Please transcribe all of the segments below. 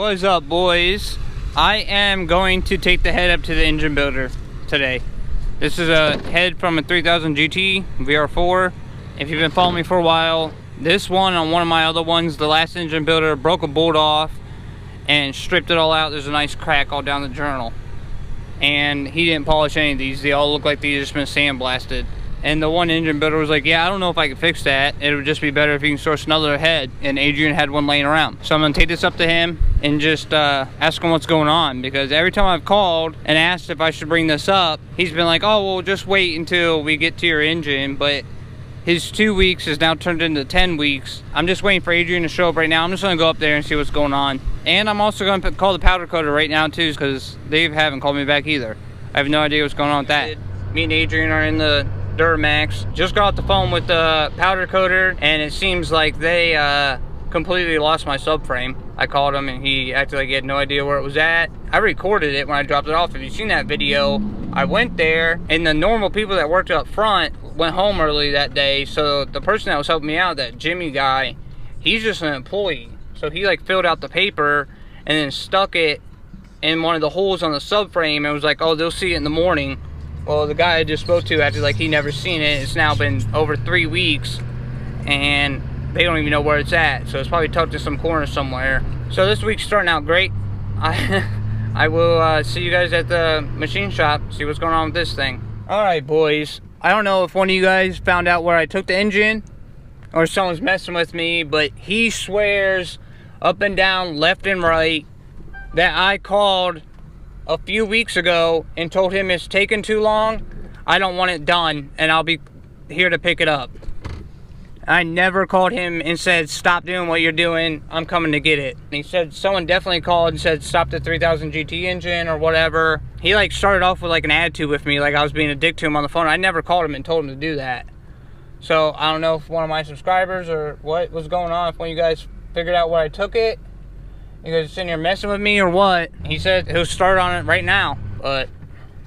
What's up, boys? I am going to take the head up to the engine builder today. This is a head from a 3000 GT vr4. If you've been following me for a while, this one on one of my other ones, the last engine builder broke a bolt off and stripped it all out. There's a nice crack all down the journal, and he didn't polish any of these. They all look like they just been sandblasted. And the one engine builder was like, yeah, I don't know if I can fix that. It would just be better if you can source another head. And Adrian had one laying around. So I'm gonna take this up to him and just ask him what's going on. Because every time I've called and asked if I should bring this up, he's been like, oh, well, just wait until we get to your engine. But his 2 weeks has now turned into 10 weeks. I'm just waiting for Adrian to show up right now. I'm just gonna go up there and see what's going on. And I'm also gonna call the powder coater right now too, because they haven't called me back either. I have no idea what's going on with that. Me and Adrian are in the Duramax. Just got off the phone with the powder coater, and it seems like they completely lost my subframe. I called him and he acted like he had no idea where it was at. I recorded it when I dropped it off. If you've seen that video, I went there and the normal people that worked up front went home early that day. So the person that was helping me out, that Jimmy guy, he's just an employee. So he like filled out the paper and then stuck it in one of the holes on the subframe and was like, oh, they'll see it in the morning. Well, the guy I just spoke to acted like he never seen it. It's now been over 3 weeks and they don't even know where it's at. So it's probably tucked in some corner somewhere. So this week's starting out great. I will see you guys at the machine shop, see what's going on with this thing. Alright, boys. I don't know if one of you guys found out where I took the engine or someone's messing with me, but he swears up and down, left and right, that I called a few weeks ago and told him it's taken too long, I don't want it done, and I'll be here to pick it up. I never called him and said, stop doing what you're doing, I'm coming to get it. And he said someone definitely called and said, stop the 3000 GT engine or whatever. He like started off with like an attitude with me, like I was being a dick to him on the phone. I never called him and told him to do that. So I don't know if one of my subscribers or what was going on, if one of you guys figured out where I took it. You guys sitting here messing with me or what? He said he'll start on it right now. But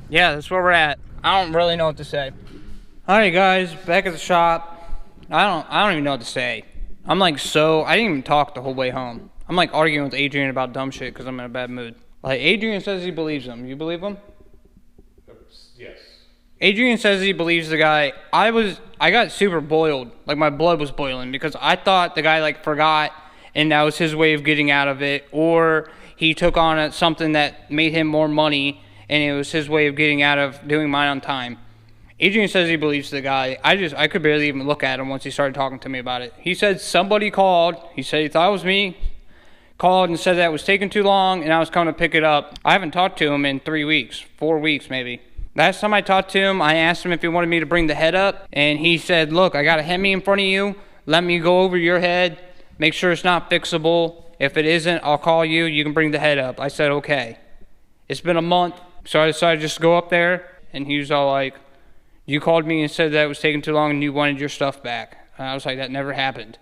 yeah, that's where we're at. I don't really know what to say. Alright guys, back at the shop. I don't even know what to say. I'm like I didn't even talk the whole way home. I'm like arguing with Adrian about dumb shit because I'm in a bad mood. Like Adrian says he believes him. You believe him? Yes. Adrian says he believes the guy. I got super boiled. Like my blood was boiling because I thought the guy like forgot and that was his way of getting out of it, or he took on something that made him more money and it was his way of getting out of doing mine on time. Adrian says he believes the guy. I could barely even look at him once he started talking to me about it. He said somebody called. He said he thought it was me. Called and said that it was taking too long and I was coming to pick it up. I haven't talked to him in 3 weeks, 4 weeks maybe. Last time I talked to him, I asked him if he wanted me to bring the head up, and he said, look, I got a Hemi in front of you. Let me go over your head. Make sure it's not fixable. If it isn't, I'll call you. You can bring the head up. I said, okay. It's been a month, so I decided to just go up there, and he was all like, you called me and said that it was taking too long and you wanted your stuff back. And I was like, that never happened.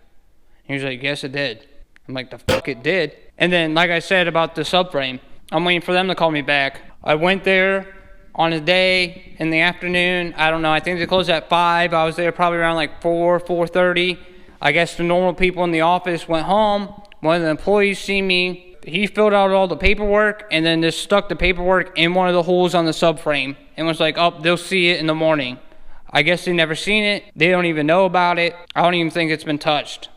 And he was like, yes, it did. I'm like, the fuck it did. And then, like I said about the subframe, I'm waiting for them to call me back. I went there on a day in the afternoon. I don't know. I think they closed at 5. I was there probably around like 4:30. I guess the normal people in the office went home. One of the employees seen me. He filled out all the paperwork and then just stuck the paperwork in one of the holes on the subframe and was like, oh, they'll see it in the morning. I guess they never seen it. They don't even know about it. I don't even think it's been touched.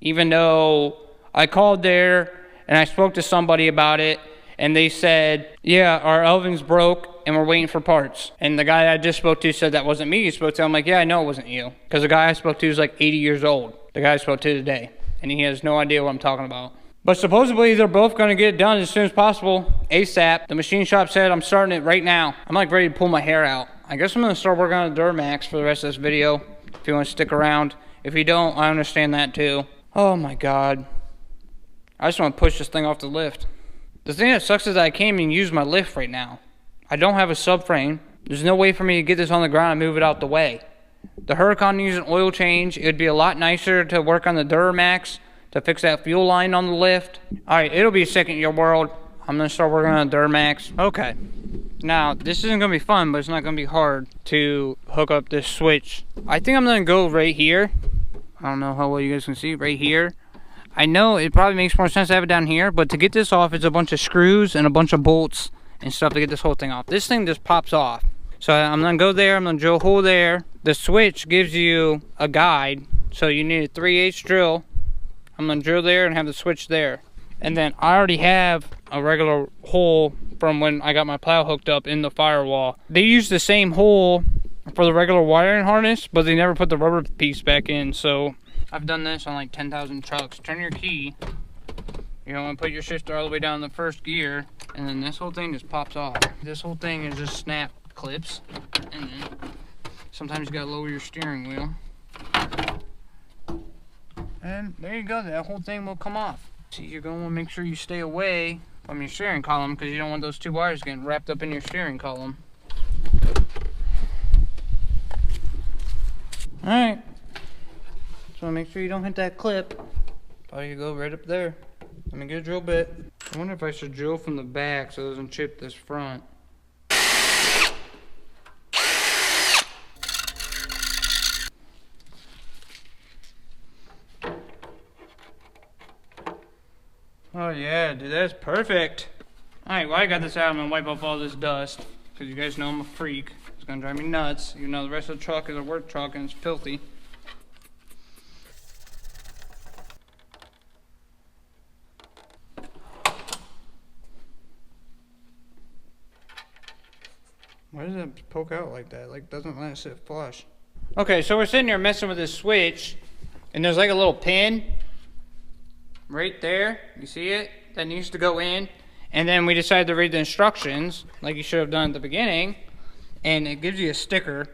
Even though I called there and I spoke to somebody about it and they said, yeah, our oven's broke and we're waiting for parts. And the guy I just spoke to said that wasn't me. He spoke to him, I'm like, yeah, I know it wasn't you. Because the guy I spoke to is like 80 years old. The guy I spoke to today. And he has no idea what I'm talking about. But supposedly they're both going to get it done as soon as possible. ASAP. The machine shop said I'm starting it right now. I'm like ready to pull my hair out. I guess I'm going to start working on the Duramax for the rest of this video. If you want to stick around. If you don't, I understand that too. Oh my god. I just want to push this thing off the lift. The thing that sucks is that I can't even use my lift right now. I don't have a subframe. There's no way for me to get this on the ground and move it out the way. The Huracan needs an oil change. It would be a lot nicer to work on the Duramax to fix that fuel line on the lift. Alright, it'll be a second year world. I'm going to start working on the Duramax. Okay. Now, this isn't going to be fun, but it's not going to be hard to hook up this switch. I think I'm going to go right here. I don't know how well you guys can see. Right here. I know it probably makes more sense to have it down here, but to get this off, it's a bunch of screws and a bunch of bolts and stuff to get this whole thing off. This thing just pops off. So I'm gonna go there, I'm gonna drill a hole there. The switch gives you a guide, so you need a 3/8 drill. I'm gonna drill there and have the switch there. And then I already have a regular hole from when I got my plow hooked up in the firewall. They use the same hole for the regular wiring harness, but they never put the rubber piece back in. So I've done this on like 10,000 trucks. Turn your key. You don't want to put your shifter all the way down in the first gear, and then this whole thing just pops off. This whole thing is just snap clips, and then sometimes you gotta lower your steering wheel. And there you go, that whole thing will come off. See, you're gonna want to make sure you stay away from your steering column because you don't want those two wires getting wrapped up in your steering column. Alright, so make sure you don't hit that clip. Probably you go right up there. Let me get a drill bit. I wonder if I should drill from the back so it doesn't chip this front. Oh yeah, dude, that's perfect. Alright, while I got this out, I'm gonna wipe off all this dust. Because you guys know I'm a freak. It's gonna drive me nuts. Even though the rest of the truck is a work truck and it's filthy. Why does it poke out like that? Like, doesn't let it sit flush. Okay, so we're sitting here messing with this switch. And there's like a little pin right there, you see it, that needs to go in, and then we decided to read the instructions like you should have done at the beginning, and it gives you a sticker.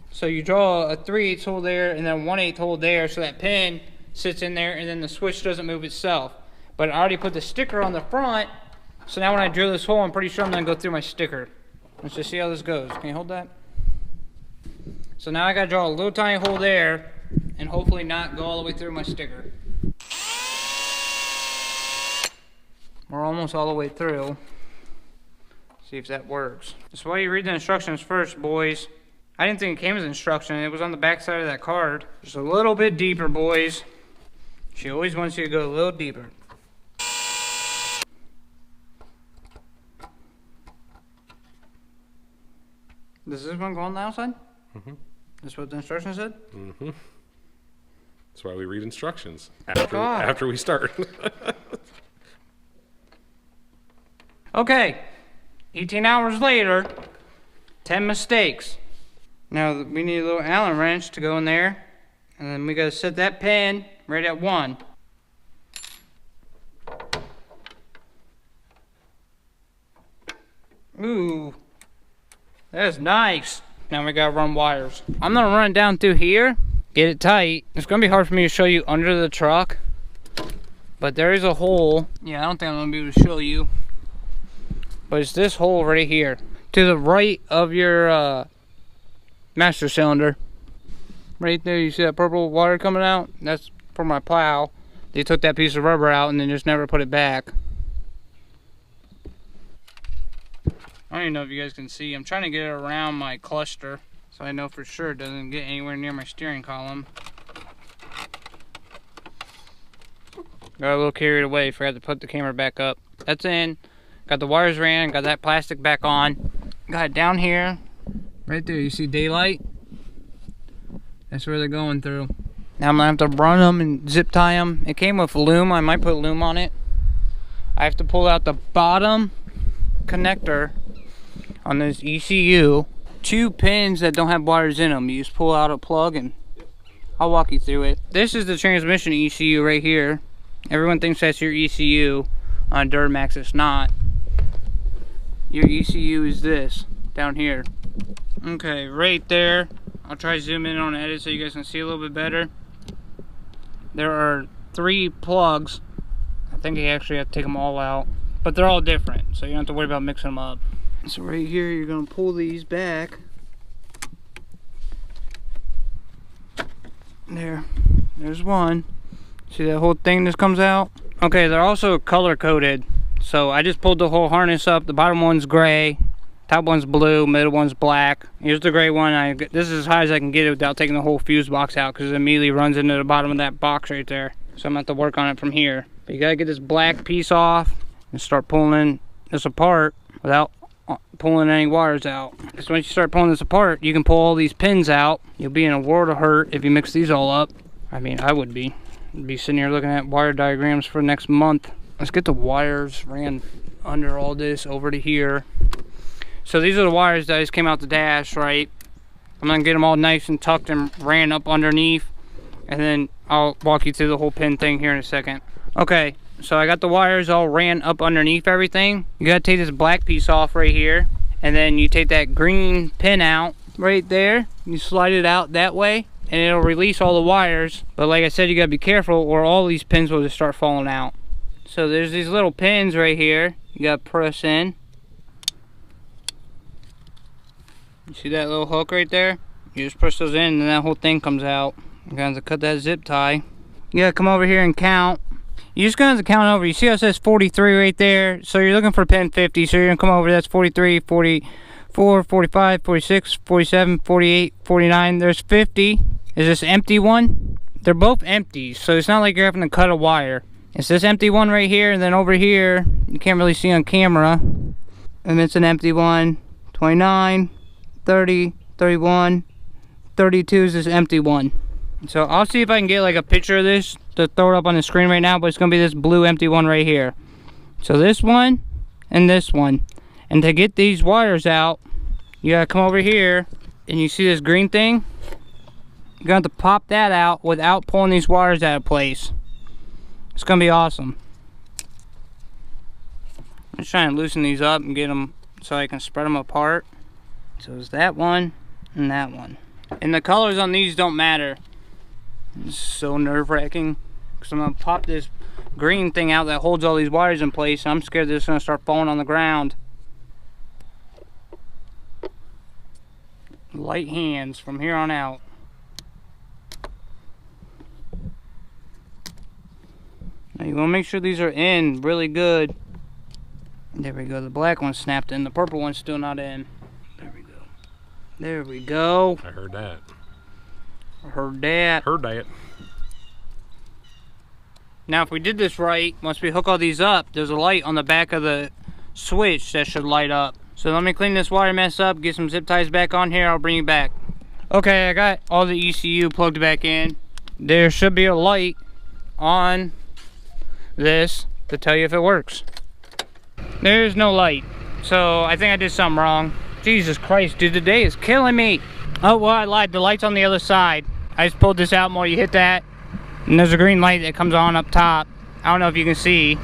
So you draw a 3/8 hole there and then 1/8 hole there, so that pin sits in there and then the switch doesn't move itself. But I already put the sticker on the front, so now when I drill this hole, I'm pretty sure I'm gonna go through my sticker. Let's just see how this goes. Can you hold that? So now I gotta draw a little tiny hole there and hopefully not go all the way through my sticker. We're almost all the way through. See if that works. That's why you read the instructions first, boys. I didn't think it came as an instruction. It was on the back side of that card. Just a little bit deeper, boys. She always wants you to go a little deeper. Does this one go on the outside? Mm-hmm. That's what the instruction said? Mm-hmm. That's why we read instructions after we start. Okay, 18 hours later, 10 mistakes. Now we need a little Allen wrench to go in there, and then we gotta set that pin right at 1. Ooh, that's nice. Now we gotta run wires. I'm gonna run it down through here, get it tight. It's gonna be hard for me to show you under the truck, but there is a hole. Yeah, I don't think I'm gonna be able to show you. But it's this hole right here. To the right of your master cylinder. Right there, you see that purple wire coming out? That's for my plow. They took that piece of rubber out and then just never put it back. I don't even know if you guys can see. I'm trying to get it around my cluster so I know for sure it doesn't get anywhere near my steering column. Got a little carried away, forgot to put the camera back up. That's in. Got the wires ran, got that plastic back on. Got it down here. Right there, you see daylight? That's where they're going through. Now I'm gonna have to run them and zip tie them. It came with loom, I might put loom on it. I have to pull out the bottom connector on this ECU. 2 pins that don't have wires in them. You just pull out a plug and I'll walk you through it. This is the transmission ECU right here. Everyone thinks that's your ECU. On Duramax, it's not. Your ECU is this, down here. Okay, right there. I'll try to zoom in on the edit so you guys can see a little bit better. There are 3 plugs. I think you actually have to take them all out. But they're all different, so you don't have to worry about mixing them up. So right here, you're gonna pull these back. There's one. See that whole thing that comes out? Okay, they're also color coded. So I just pulled the whole harness up. The bottom one's gray, top one's blue, middle one's black. Here's the gray one. This is as high as I can get it without taking the whole fuse box out because it immediately runs into the bottom of that box right there. So I'm gonna have to work on it from here. But you gotta get this black piece off and start pulling this apart without pulling any wires out. Because once you start pulling this apart, you can pull all these pins out. You'll be in a world of hurt if you mix these all up. I mean, I would be. I'd be sitting here looking at wire diagrams for next month. Let's get the wires ran under all this over to here. So these are the wires that just came out the dash, right? I'm gonna get them all nice and tucked and ran up underneath, and then I'll walk you through the whole pin thing here in a second. Okay, so I got the wires all ran up underneath everything. You gotta take this black piece off right here, and then you take that green pin out right there. You slide it out that way, and it'll release all the wires. But like I said, you gotta be careful or all these pins will just start falling out. So there's these little pins right here. You gotta press in. You see that little hook right there? You just push those in and that whole thing comes out. You're gonna have to cut that zip tie. You gotta come over here and count. You're just gonna have to count over. You see how it says 43 right there? So you're looking for pin 50. So you're gonna come over, that's 43, 44, 45, 46, 47, 48, 49. There's 50. Is this empty one? They're both empty. So it's not like you're having to cut a wire. It's this empty one right here, and then over here, you can't really see on camera. And it's an empty one. 29, 30, 31, 32 is this empty one. So I'll see if I can get like a picture of this to throw it up on the screen right now, but it's gonna be this blue empty one right here. So this one and this one. And to get these wires out, you gotta come over here and you see this green thing? You're gonna have to pop that out without pulling these wires out of place. It's gonna be awesome. I'm just trying to loosen these up and get them so I can spread them apart. So it's that one and that one. And the colors on these don't matter. It's so nerve-wracking because I'm gonna pop this green thing out that holds all these wires in place. I'm scared that it's gonna start falling on the ground. Light hands from here on out. Now you want to make sure these are in really good. There we go. The black one snapped in. The purple one's still not in. There we go. There we go. I heard that. I heard that. Heard that. Now if we did this right, once we hook all these up, there's a light on the back of the switch that should light up. So let me clean this wire mess up, get some zip ties back on here, I'll bring you back. Okay, I got all the ECU plugged back in. There should be a light on this to tell you if it works. There's no light, so I think I did something wrong. Jesus Christ, dude, the day is killing me. Oh, well, I lied, the light's on the other side. I just pulled this out more, you hit that, and there's a green light that comes on up top. I don't know if you can see.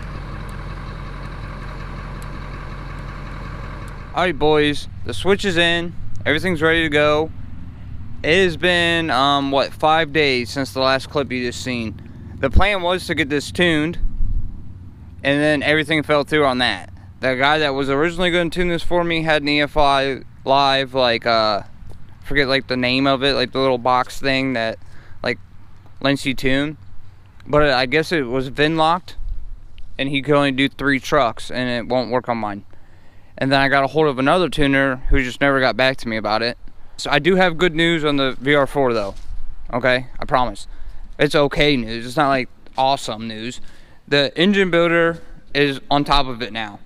Alright boys, the switch is in, everything's ready to go. It has been, what, 5 days since the last clip you just seen. The plan was to get this tuned, and then everything fell through on that. The guy that was originally going to tune this for me had an EFI live, like, forget like the name of it, like the little box thing that, like, lets you tune. But I guess it was VIN locked, and he could only do 3 trucks, and it won't work on mine. And then I got a hold of another tuner who just never got back to me about it. So I do have good news on the VR4 though. Okay, I promise. It's okay news. It's not like awesome news. The engine builder is on top of it now,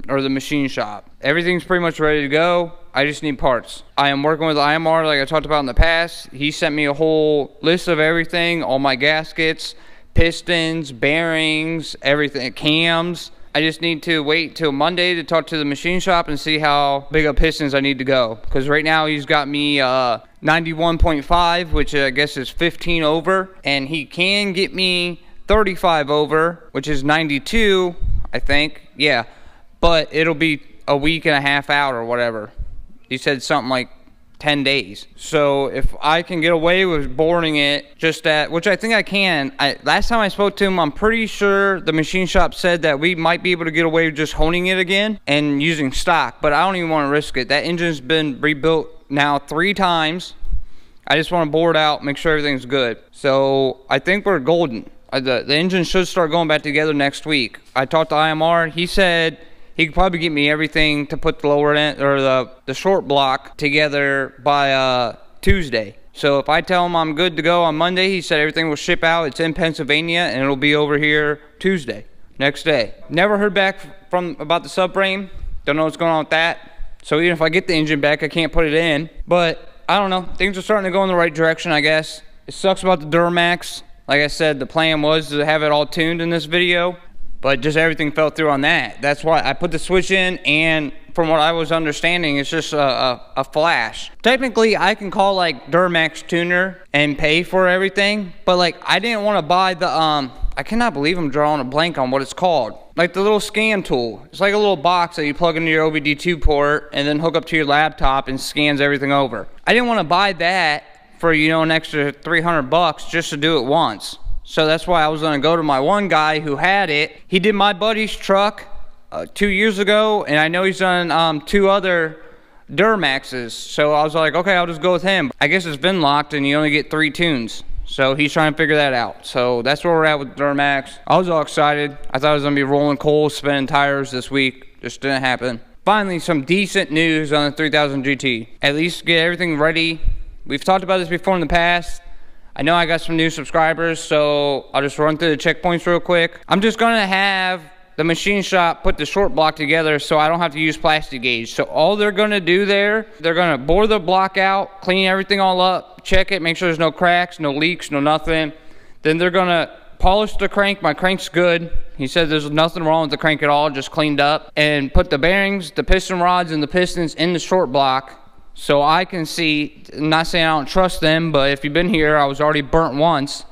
or the machine shop. Everything's pretty much ready to go. I just need parts. I am working with IMR like I talked about in the past. He sent me a whole list of everything, all my gaskets, pistons, bearings, everything, cams. I just need to wait till Monday to talk to the machine shop and see how big of pistons I need to go. Because right now he's got me 91.5, which I guess is 15 over. And he can get me 35 over, which is 92, I think. Yeah, but it'll be a week and a half out or whatever. He said something like 10 days. So if I can get away with boring it just at, which I think I can. Last time I spoke to him, I'm pretty sure the machine shop said that we might be able to get away with just honing it again and using stock, but I don't even want to risk it. That engine's been rebuilt now 3 times. I just want to bore it out, make sure everything's good. So I think we're golden. The engine should start going back together next week. I talked to IMR. He said he could probably get me everything to put the lower end or the short block together by Tuesday. So if I tell him I'm good to go on Monday, he said everything will ship out. It's in Pennsylvania and it'll be over here Tuesday, next day. Never heard back from about the subframe. Don't know what's going on with that. So even if I get the engine back, I can't put it in. But I don't know, things are starting to go in the right direction, I guess. It sucks about the Duramax. Like I said, the plan was to have it all tuned in this video, but just everything fell through on that. That's why I put the switch in, and from what I was understanding, it's just a flash. Technically, I can call like Duramax Tuner and pay for everything, but like I didn't want to buy the, I cannot believe I'm drawing a blank on what it's called. Like the little scan tool. It's like a little box that you plug into your OBD2 port and then hook up to your laptop and scans everything over. I didn't want to buy that for, you know, an extra 300 bucks just to do it once. So that's why I was going to go to my one guy who had it. He did my buddy's truck 2 years ago, and I know he's done 2 other Duramaxes. So I was like, okay, I'll just go with him. I guess it's been locked and you only get 3 tunes. So he's trying to figure that out. So that's where we're at with Duramax. I was all excited. I thought I was going to be rolling coal, spinning tires this week. Just didn't happen. Finally, some decent news on the 3000 GT. At least get everything ready. We've talked about this before in the past. I know I got some new subscribers, so I'll just run through the checkpoints real quick. I'm just going to have the machine shop put the short block together so I don't have to use plastic gauge. So all they're going to do there, they're going to bore the block out, clean everything all up, check it, make sure there's no cracks, no leaks, no nothing. Then they're going to polish the crank. My crank's good. He said there's nothing wrong with the crank at all, just cleaned up. And put the bearings, the piston rods, and the pistons in the short block so I can see. I'm not saying I don't trust them, but if you've been here, I was already burnt once.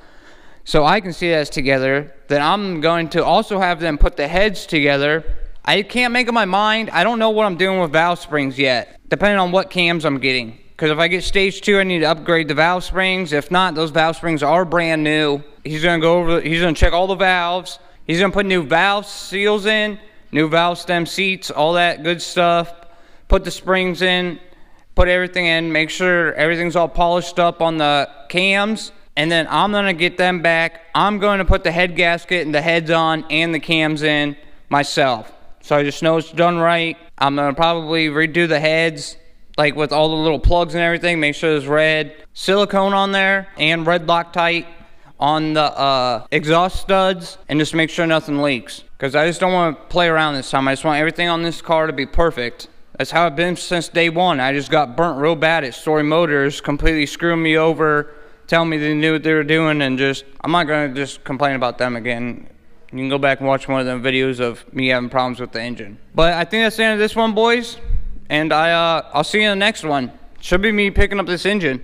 So I can see that's together. Then I'm going to also have them put the heads together. I can't make up my mind. I don't know what I'm doing with valve springs yet, depending on what cams I'm getting. Because if I get stage 2, I need to upgrade the valve springs. If not, those valve springs are brand new. He's going to go over, he's going to check all the valves. He's going to put new valve seals in, new valve stem seats, all that good stuff. Put the springs in, put everything in, make sure everything's all polished up on the cams. And then I'm going to get them back. I'm going to put the head gasket and the heads on and the cams in myself. So I just know it's done right. I'm going to probably redo the heads, like with all the little plugs and everything. Make sure there's red silicone on there and red Loctite on the exhaust studs. And just make sure nothing leaks. Because I just don't want to play around this time. I just want everything on this car to be perfect. That's how it's been since day one. I just got burnt real bad at Story Motors. Completely screwing me over. Telling me they knew what they were doing, and just, I'm not going to just complain about them again. You can go back and watch one of them videos of me having problems with the engine. But I think that's the end of this one, boys. And I'll see you in the next one. Should be me picking up this engine.